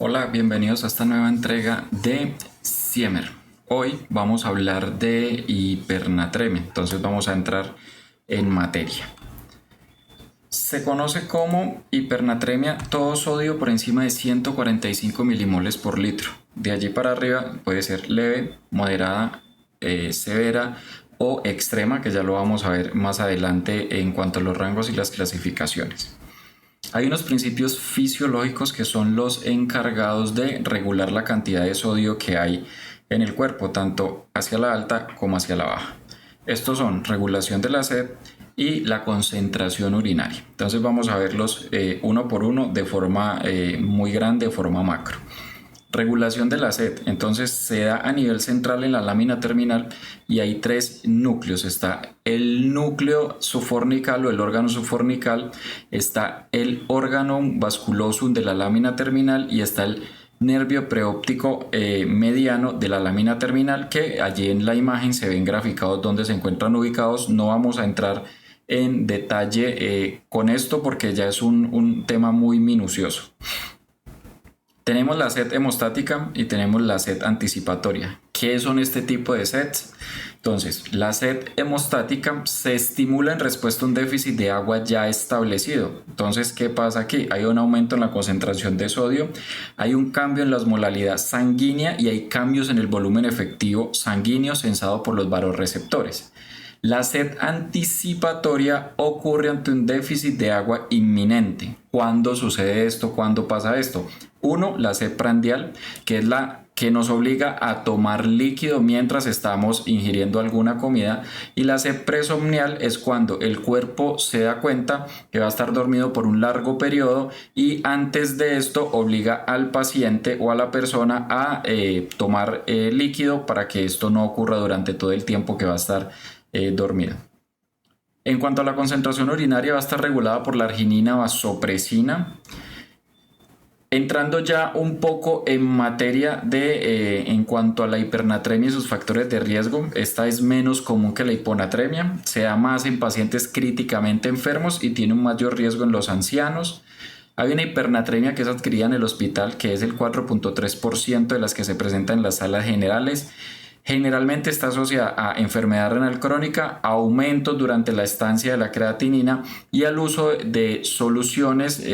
Hola, bienvenidos a esta nueva entrega de Siemer. Hoy vamos a hablar de hipernatremia, entonces vamos a entrar en materia. Se conoce como hipernatremia todo sodio por encima de 145 milimoles por litro. De allí para arriba puede ser leve, moderada, severa o extrema, que ya lo vamos a ver más adelante en cuanto a los rangos y las clasificaciones. Hay unos principios fisiológicos que son los encargados de regular la cantidad de sodio que hay en el cuerpo, tanto hacia la alta como hacia la baja. Estos son regulación de la sed y la concentración urinaria. Entonces vamos a verlos uno por uno de forma muy grande, de forma macro. Regulación de la sed, entonces se da a nivel central en la lámina terminal y hay tres núcleos. Está el núcleo sufornical o el órgano sufornical, está el órgano vasculosum de la lámina terminal y está el nervio preóptico mediano de la lámina terminal, que allí en la imagen se ven graficados donde se encuentran ubicados. No vamos a entrar en detalle con esto porque ya es un tema muy minucioso. Tenemos la sed hemostática y tenemos la sed anticipatoria. ¿Qué son este tipo de seds? Entonces, la sed hemostática se estimula en respuesta a un déficit de agua ya establecido. Entonces, ¿qué pasa aquí? Hay un aumento en la concentración de sodio, hay un cambio en la osmolalidad sanguínea y hay cambios en el volumen efectivo sanguíneo sensado por los varorreceptores. La sed anticipatoria ocurre ante un déficit de agua inminente. ¿Cuándo sucede esto? ¿Cuándo pasa esto? Uno, la sed prandial, que es la que nos obliga a tomar líquido mientras estamos ingiriendo alguna comida, y la sed presomnial es cuando el cuerpo se da cuenta que va a estar dormido por un largo periodo y antes de esto obliga al paciente o a la persona a tomar líquido para que esto no ocurra durante todo el tiempo que va a estar dormido. En cuanto a la concentración urinaria, va a estar regulada por la arginina vasopresina. Entrando ya un poco en materia en cuanto a la hipernatremia y sus factores de riesgo, esta es menos común que la hiponatremia, se da más en pacientes críticamente enfermos y tiene un mayor riesgo en los ancianos. Hay una hipernatremia que es adquirida en el hospital, que es el 4.3% de las que se presentan en las salas generales. Generalmente está asociada a enfermedad renal crónica, a aumentos durante la estancia de la creatinina y al uso de soluciones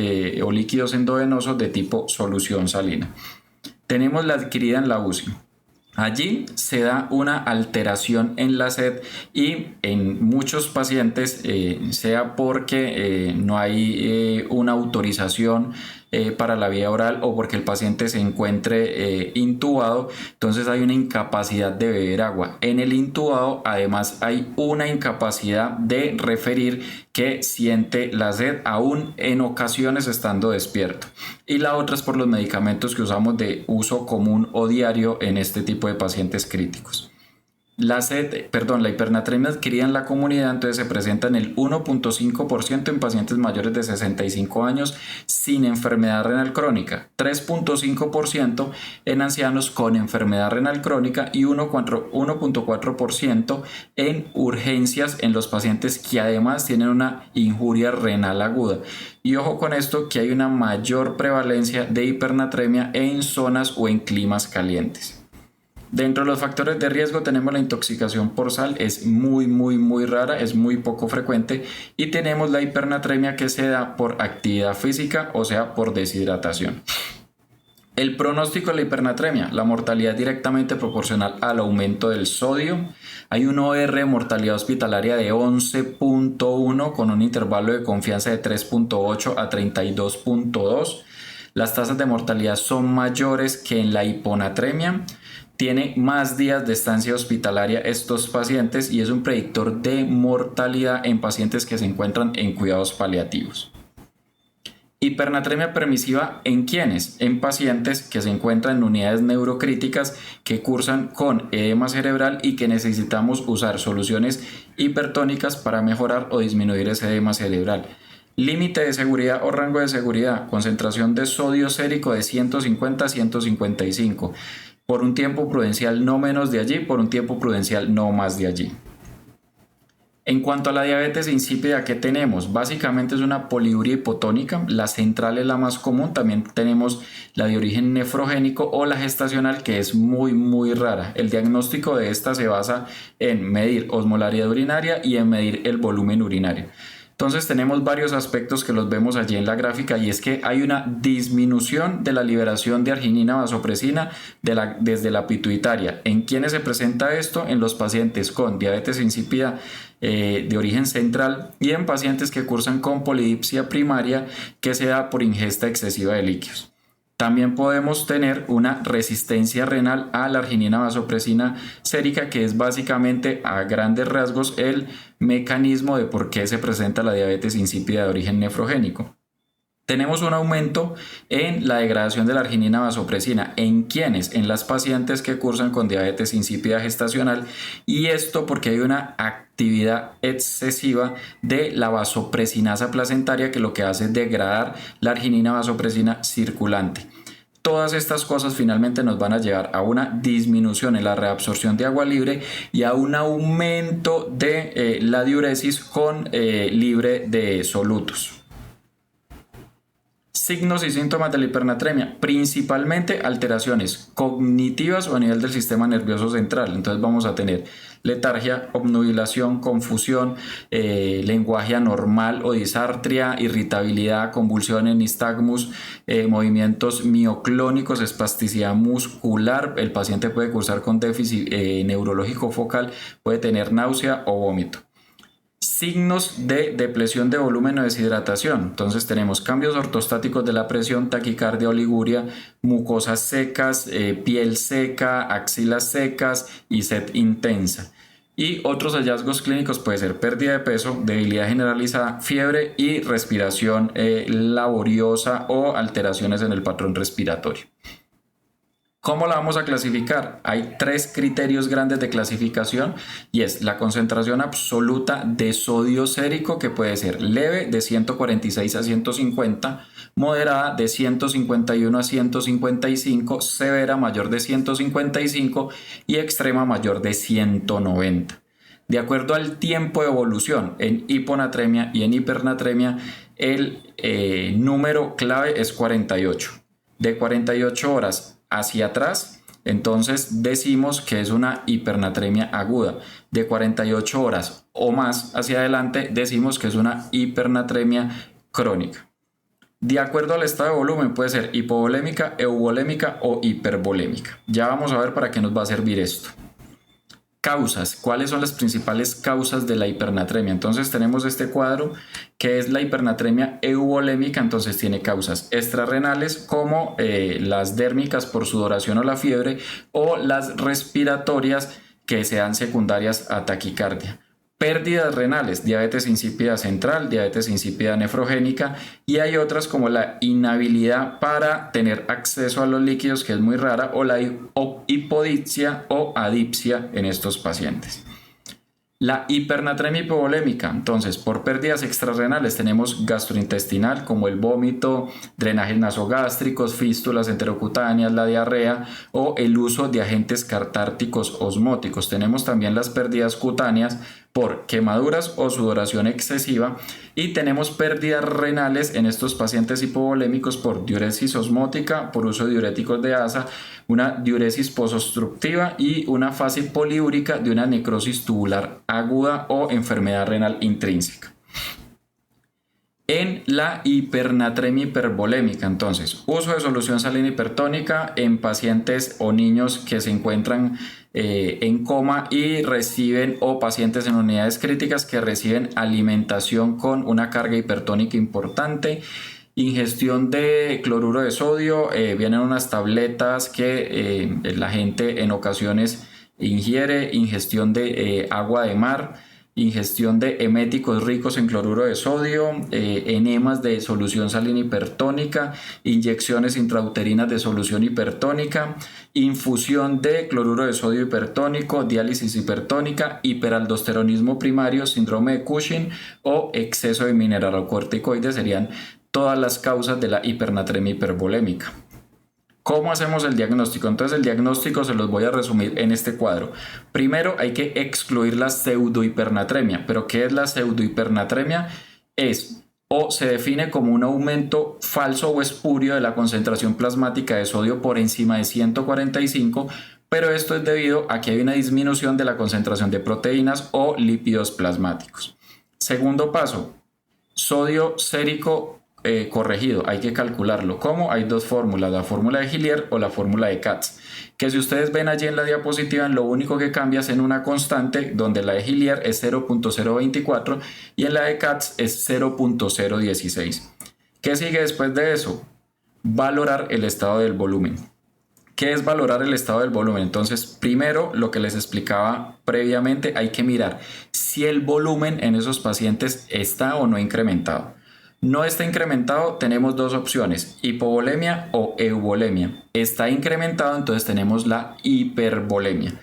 o líquidos endovenosos de tipo solución salina. Tenemos la adquirida en la UCI. Allí se da una alteración en la sed y en muchos pacientes, sea porque no hay una autorización para la vía oral o porque el paciente se encuentre intubado, entonces hay una incapacidad de beber agua. En el intubado además hay una incapacidad de referir que siente la sed aún en ocasiones estando despierto. Y la otra es por los medicamentos que usamos de uso común o diario en este tipo de pacientes críticos. La hipernatremia adquirida en la comunidad entonces se presenta en el 1.5% en pacientes mayores de 65 años sin enfermedad renal crónica, 3.5% en ancianos con enfermedad renal crónica y 1.4% en urgencias en los pacientes que además tienen una injuria renal aguda. Y ojo con esto, que hay una mayor prevalencia de hipernatremia en zonas o en climas calientes. Dentro de los factores de riesgo tenemos la intoxicación por sal, es muy rara, es muy poco frecuente, y tenemos la hipernatremia que se da por actividad física, o sea, por deshidratación. El pronóstico de la hipernatremia, la mortalidad directamente proporcional al aumento del sodio. Hay un OR de mortalidad hospitalaria de 11.1 con un intervalo de confianza de 3.8 a 32.2. Las tasas de mortalidad son mayores que en la hiponatremia. Tiene más días de estancia hospitalaria estos pacientes y es un predictor de mortalidad en pacientes que se encuentran en cuidados paliativos. Hipernatremia permisiva, ¿en quiénes? En pacientes que se encuentran en unidades neurocríticas que cursan con edema cerebral y que necesitamos usar soluciones hipertónicas para mejorar o disminuir ese edema cerebral. Límite de seguridad o rango de seguridad, concentración de sodio sérico de 150 a 155. Por un tiempo prudencial no menos de allí, por un tiempo prudencial no más de allí. En cuanto a la diabetes insípida, ¿qué tenemos? Básicamente es una poliuria hipotónica. La central es la más común. También tenemos la de origen nefrogénico o la gestacional, que es muy rara. El diagnóstico de esta se basa en medir osmolaridad urinaria y en medir el volumen urinario. Entonces tenemos varios aspectos que los vemos allí en la gráfica, y es que hay una disminución de la liberación de arginina vasopresina desde la pituitaria. ¿En quiénes se presenta esto? En los pacientes con diabetes insípida de origen central y en pacientes que cursan con polidipsia primaria, que se da por ingesta excesiva de líquidos. También podemos tener una resistencia renal a la arginina vasopresina sérica, que es básicamente a grandes rasgos el mecanismo de por qué se presenta la diabetes insípida de origen nefrogénico. Tenemos un aumento en la degradación de la arginina vasopresina. ¿En quiénes? En las pacientes que cursan con diabetes insípida gestacional, y esto porque hay una actividad excesiva de la vasopresinasa placentaria, que lo que hace es degradar la arginina vasopresina circulante. Todas estas cosas finalmente nos van a llevar a una disminución en la reabsorción de agua libre y a un aumento de la diuresis libre de solutos. Signos y síntomas de la hipernatremia: principalmente alteraciones cognitivas o a nivel del sistema nervioso central. Entonces vamos a tener letargia, obnubilación, confusión, lenguaje anormal o disartria, irritabilidad, convulsiones, nistagmus, movimientos mioclónicos, espasticidad muscular. El paciente puede cursar con déficit neurológico focal, puede tener náusea o vómito. Signos de depresión de volumen o deshidratación. Entonces tenemos cambios ortostáticos de la presión, taquicardia, oliguria, mucosas secas, piel seca, axilas secas y sed intensa. Y otros hallazgos clínicos puede ser pérdida de peso, debilidad generalizada, fiebre y respiración laboriosa o alteraciones en el patrón respiratorio. ¿Cómo la vamos a clasificar? Hay 3 criterios grandes de clasificación, y es la concentración absoluta de sodio sérico, que puede ser leve de 146 a 150, moderada de 151 a 155, severa mayor de 155 y extrema mayor de 190. De acuerdo al tiempo de evolución en hiponatremia y en hipernatremia, el número clave es 48. De 48 horas hacia atrás, entonces decimos que es una hipernatremia aguda. De 48 horas o más hacia adelante, decimos que es una hipernatremia crónica. De acuerdo al estado de volumen, puede ser hipovolémica, euvolémica o hipervolémica. Ya vamos a ver para qué nos va a servir esto. Causas. ¿Cuáles son las principales causas de la hipernatremia? Entonces tenemos este cuadro que es la hipernatremia euvolémica. Entonces tiene causas extrarrenales, como las dérmicas por sudoración o la fiebre, o las respiratorias, que sean secundarias a taquicardia. Pérdidas renales, diabetes insípida central, diabetes insípida nefrogénica, y hay otras como la inhabilidad para tener acceso a los líquidos, que es muy rara, o la hipodipsia o adipsia en estos pacientes. La hipernatremia hipovolémica, entonces por pérdidas extrarrenales tenemos gastrointestinal, como el vómito, drenajes nasogástricos, fístulas enterocutáneas, la diarrea o el uso de agentes catárticos osmóticos. Tenemos también las pérdidas cutáneas por quemaduras o sudoración excesiva, y tenemos pérdidas renales en estos pacientes hipovolémicos por diuresis osmótica, por uso de diuréticos de asa, una diuresis posobstructiva y una fase poliúrica de una necrosis tubular aguda o enfermedad renal intrínseca. En la hipernatremia hipervolémica, entonces, uso de solución salina hipertónica en pacientes o niños que se encuentran en coma y reciben, o pacientes en unidades críticas que reciben alimentación con una carga hipertónica importante. Ingestión de cloruro de sodio, vienen unas tabletas que la gente en ocasiones ingiere. Ingestión de agua de mar, ingestión de eméticos ricos en cloruro de sodio, enemas de solución salina hipertónica, inyecciones intrauterinas de solución hipertónica, infusión de cloruro de sodio hipertónico, diálisis hipertónica, hiperaldosteronismo primario, síndrome de Cushing o exceso de mineralocorticoides serían todas las causas de la hipernatremia hipervolémica. ¿Cómo hacemos el diagnóstico? Entonces el diagnóstico se los voy a resumir en este cuadro. Primero hay que excluir la pseudohipernatremia. ¿Pero qué es la pseudohipernatremia? Es o se define como un aumento falso o espurio de la concentración plasmática de sodio por encima de 145, pero esto es debido a que hay una disminución de la concentración de proteínas o lípidos plasmáticos. Segundo paso, sodio sérico corregido, hay que calcularlo. ¿Cómo? Hay dos fórmulas, la fórmula de Gillier o la fórmula de Katz, que si ustedes ven allí en la diapositiva, lo único que cambia es en una constante, donde la de Gillier es 0.024 y en la de Katz es 0.016. ¿Qué sigue después de eso? Valorar el estado del volumen. ¿Qué es valorar el estado del volumen? Entonces, primero, lo que les explicaba previamente, hay que mirar si el volumen en esos pacientes está o no incrementado. No está incrementado, tenemos dos opciones, hipovolemia o euvolemia. Está incrementado, entonces tenemos la hipervolemia.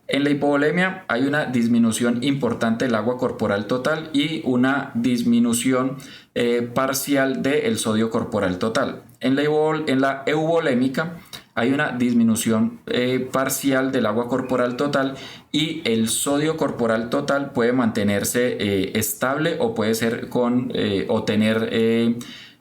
En la hipovolemia hay una disminución importante del agua corporal total y una disminución parcial del sodio corporal total. En la euvolémica hay una disminución parcial del agua corporal total y el sodio corporal total puede mantenerse estable o puede ser o tener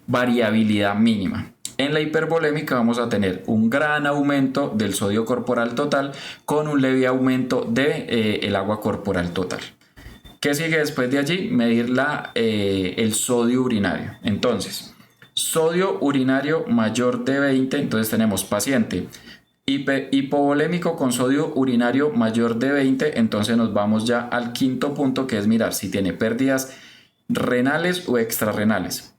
variabilidad mínima. En la hipervolémica vamos a tener un gran aumento del sodio corporal total con un leve aumento del agua corporal total. ¿Qué sigue después de allí? Medir el sodio urinario. Entonces, sodio urinario mayor de 20, entonces tenemos paciente hipovolémico con sodio urinario mayor de 20, entonces nos vamos ya al quinto punto, que es mirar si tiene pérdidas renales o extrarrenales.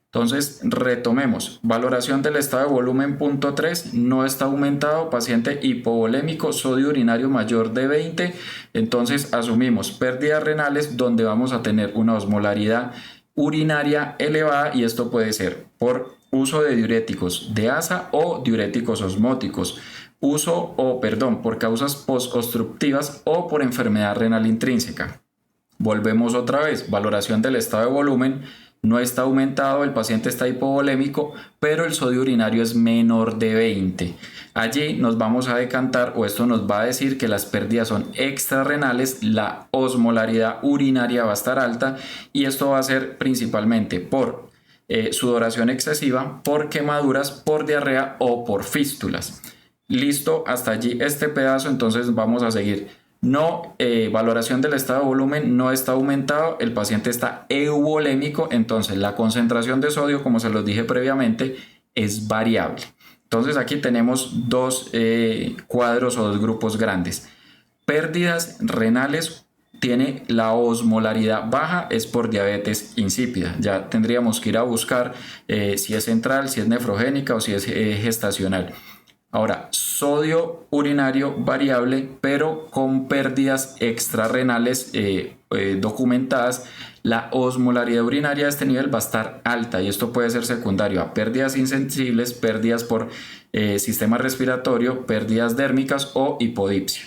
Entonces retomemos, valoración del estado de volumen punto 3, no está aumentado, paciente hipovolémico, sodio urinario mayor de 20, entonces asumimos pérdidas renales donde vamos a tener una osmolaridad urinaria elevada y esto puede ser por uso de diuréticos de asa o diuréticos osmóticos, por causas post-obstructivas o por enfermedad renal intrínseca. Volvemos otra vez, valoración del estado de volumen, no está aumentado, el paciente está hipovolémico, pero el sodio urinario es menor de 20. Allí nos vamos a decantar, o esto nos va a decir que las pérdidas son extrarrenales, la osmolaridad urinaria va a estar alta y esto va a ser principalmente por sudoración excesiva, por quemaduras, por diarrea o por fístulas. Listo, hasta allí este pedazo, entonces vamos a seguir. Valoración del estado de volumen no está aumentado, el paciente está euvolémico, entonces la concentración de sodio, como se los dije previamente, es variable. Entonces aquí tenemos dos cuadros o dos grupos grandes. Pérdidas renales, tiene la osmolaridad baja, es por diabetes insípida. Ya tendríamos que ir a buscar si es central, si es nefrogénica o si es gestacional. Ahora, sodio urinario variable, pero con pérdidas extrarrenales documentadas, la osmolaridad urinaria de este nivel va a estar alta y esto puede ser secundario a pérdidas insensibles, pérdidas por sistema respiratorio, pérdidas dérmicas o hipodipsia.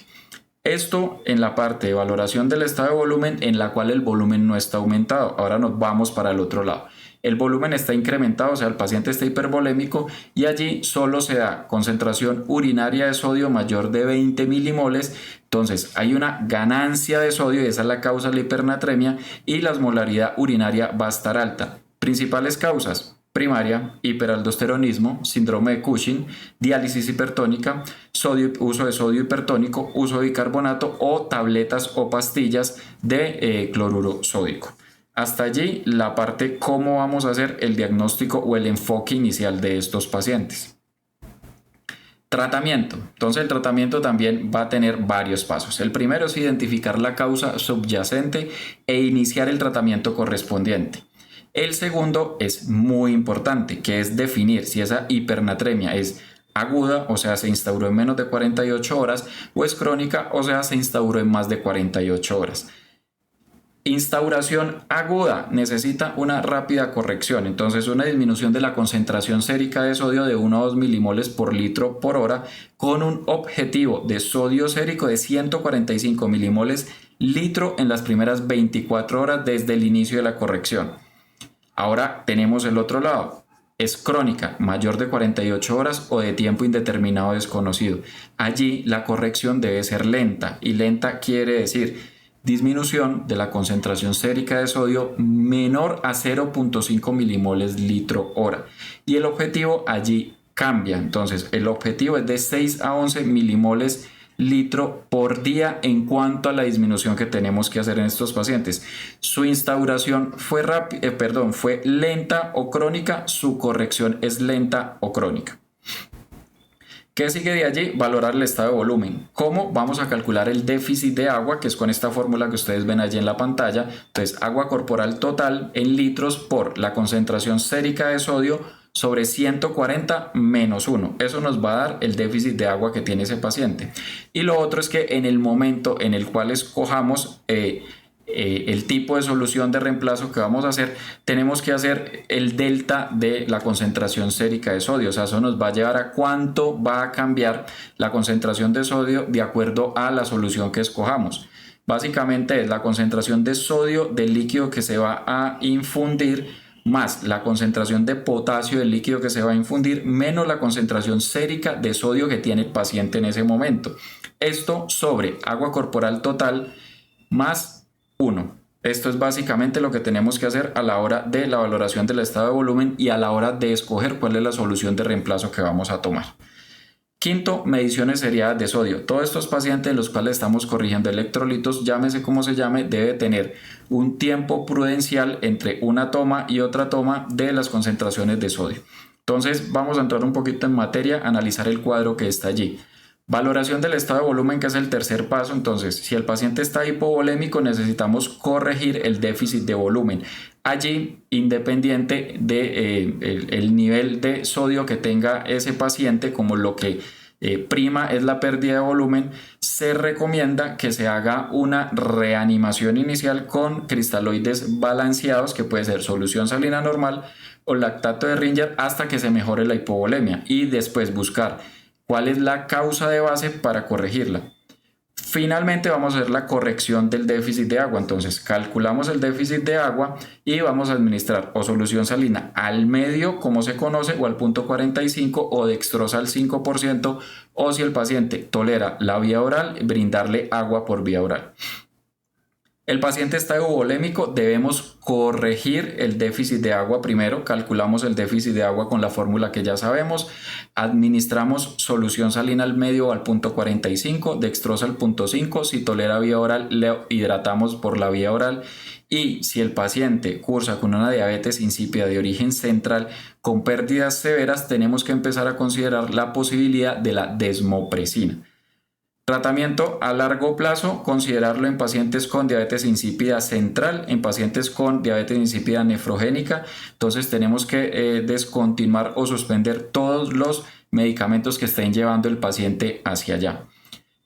Esto en la parte de valoración del estado de volumen en la cual el volumen no está aumentado. Ahora nos vamos para el otro lado. El volumen está incrementado, o sea, el paciente está hipervolémico y allí solo se da concentración urinaria de sodio mayor de 20 milimoles. Entonces hay una ganancia de sodio y esa es la causa de la hipernatremia y la osmolaridad urinaria va a estar alta. Principales causas: primaria, hiperaldosteronismo, síndrome de Cushing, diálisis hipertónica, uso de sodio hipertónico, uso de bicarbonato o tabletas o pastillas de cloruro sódico. Hasta allí la parte cómo vamos a hacer el diagnóstico o el enfoque inicial de estos pacientes. Tratamiento. Entonces el tratamiento también va a tener varios pasos. El primero es identificar la causa subyacente e iniciar el tratamiento correspondiente. El segundo es muy importante, que es definir si esa hipernatremia es aguda, o sea, se instauró en menos de 48 horas, o es crónica, o sea, se instauró en más de 48 horas. Instauración aguda necesita una rápida corrección, entonces una disminución de la concentración sérica de sodio de 1 a 2 milimoles por litro por hora con un objetivo de sodio sérico de 145 milimoles litro en las primeras 24 horas desde el inicio de la corrección. Ahora tenemos el otro lado. es crónica, mayor de 48 horas o de tiempo indeterminado desconocido. Allí la corrección debe ser lenta, y lenta quiere decir disminución de la concentración sérica de sodio menor a 0.5 milimoles litro hora. Y el objetivo allí cambia. Entonces, el objetivo es de 6 a 11 milimoles litro por día en cuanto a la disminución que tenemos que hacer en estos pacientes. Su instauración fue fue lenta o crónica, su corrección es lenta o crónica. ¿Qué sigue de allí? Valorar el estado de volumen. ¿Cómo? Vamos a calcular el déficit de agua, que es con esta fórmula que ustedes ven allí en la pantalla. Entonces, agua corporal total en litros por la concentración sérica de sodio sobre 140 menos 1. Eso nos va a dar el déficit de agua que tiene ese paciente. Y lo otro es que en el momento en el cual escojamos el tipo de solución de reemplazo que vamos a hacer, tenemos que hacer el delta de la concentración sérica de sodio. O sea, eso nos va a llevar a cuánto va a cambiar la concentración de sodio de acuerdo a la solución que escojamos. Básicamente es la concentración de sodio del líquido que se va a infundir más la concentración de potasio del líquido que se va a infundir menos la concentración sérica de sodio que tiene el paciente en ese momento. Esto sobre agua corporal total más 1. Esto es básicamente lo que tenemos que hacer a la hora de la valoración del estado de volumen y a la hora de escoger cuál es la solución de reemplazo que vamos a tomar. Quinto, mediciones seriadas de sodio. Todos estos pacientes en los cuales estamos corrigiendo electrolitos, llámese como se llame, debe tener un tiempo prudencial entre una toma y otra toma de las concentraciones de sodio. Entonces vamos a entrar un poquito en materia, analizar el cuadro que está allí. Valoración del estado de volumen, que es el tercer paso. Entonces, si el paciente está hipovolémico, necesitamos corregir el déficit de volumen. Allí, independiente del nivel de sodio que tenga ese paciente, como lo que prima es la pérdida de volumen, se recomienda que se haga una reanimación inicial con cristaloides balanceados, que puede ser solución salina normal o lactato de Ringer, hasta que se mejore la hipovolemia, y después buscar cuál es la causa de base para corregirla. Finalmente vamos a hacer la corrección del déficit de agua. Entonces calculamos el déficit de agua y vamos a administrar o solución salina al medio, como se conoce, o al punto 45, o dextrosa al 5%, o si el paciente tolera la vía oral, brindarle agua por vía oral. El paciente está euvolémico, debemos corregir el déficit de agua primero. Calculamos el déficit de agua con la fórmula que ya sabemos. Administramos solución salina al medio o al punto 45, dextrosa al punto 5. Si tolera vía oral, le hidratamos por la vía oral. Y si el paciente cursa con una diabetes insípida de origen central con pérdidas severas, tenemos que empezar a considerar la posibilidad de la desmopresina. Tratamiento a largo plazo, considerarlo en pacientes con diabetes insípida central, en pacientes con diabetes insípida nefrogénica. Entonces tenemos que descontinuar o suspender todos los medicamentos que estén llevando el paciente hacia allá.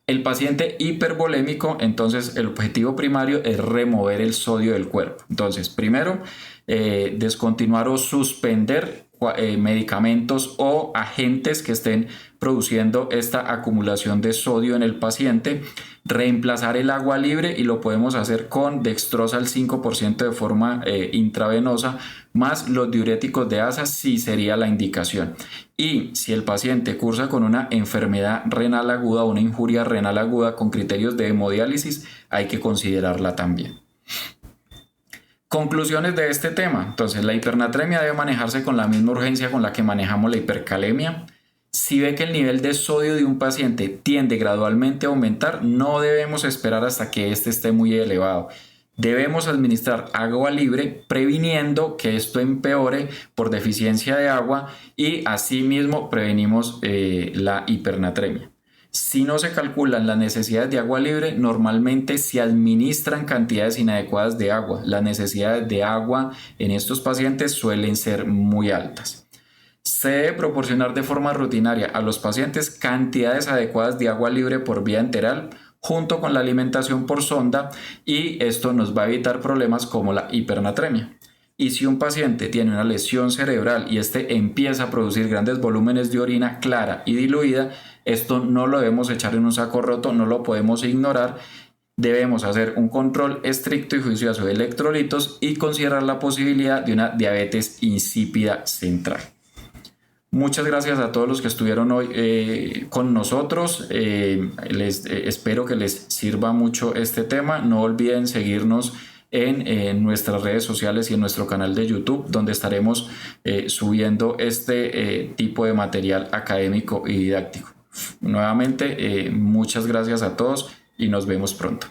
El paciente hipervolémico, entonces el objetivo primario es remover el sodio del cuerpo. Entonces, primero, descontinuar o suspender medicamentos o agentes que estén produciendo esta acumulación de sodio en el paciente, reemplazar el agua libre, y lo podemos hacer con dextrosa al 5% de forma intravenosa, más los diuréticos de asa, si sería la indicación. Y si el paciente cursa con una enfermedad renal aguda o una injuria renal aguda con criterios de hemodiálisis, hay que considerarla también. Conclusiones de este tema. Entonces, la hipernatremia debe manejarse con la misma urgencia con la que manejamos la hipercalemia. Si ve que el nivel de sodio de un paciente tiende gradualmente a aumentar, no debemos esperar hasta que este esté muy elevado. Debemos administrar agua libre, previniendo que esto empeore por deficiencia de agua, y asimismo prevenimos la hipernatremia. Si no se calculan las necesidades de agua libre, normalmente se administran cantidades inadecuadas de agua. Las necesidades de agua en estos pacientes suelen ser muy altas. Se debe proporcionar de forma rutinaria a los pacientes cantidades adecuadas de agua libre por vía enteral, junto con la alimentación por sonda, y esto nos va a evitar problemas como la hipernatremia. Y si un paciente tiene una lesión cerebral y este empieza a producir grandes volúmenes de orina clara y diluida, esto no lo debemos echar en un saco roto, no lo podemos ignorar. Debemos hacer un control estricto y juicioso de electrolitos y considerar la posibilidad de una diabetes insípida central. Muchas gracias a todos los que estuvieron hoy con nosotros. Espero que les sirva mucho este tema. No olviden seguirnos en nuestras redes sociales y en nuestro canal de YouTube, donde estaremos subiendo este tipo de material académico y didáctico. Nuevamente, muchas gracias a todos y nos vemos pronto.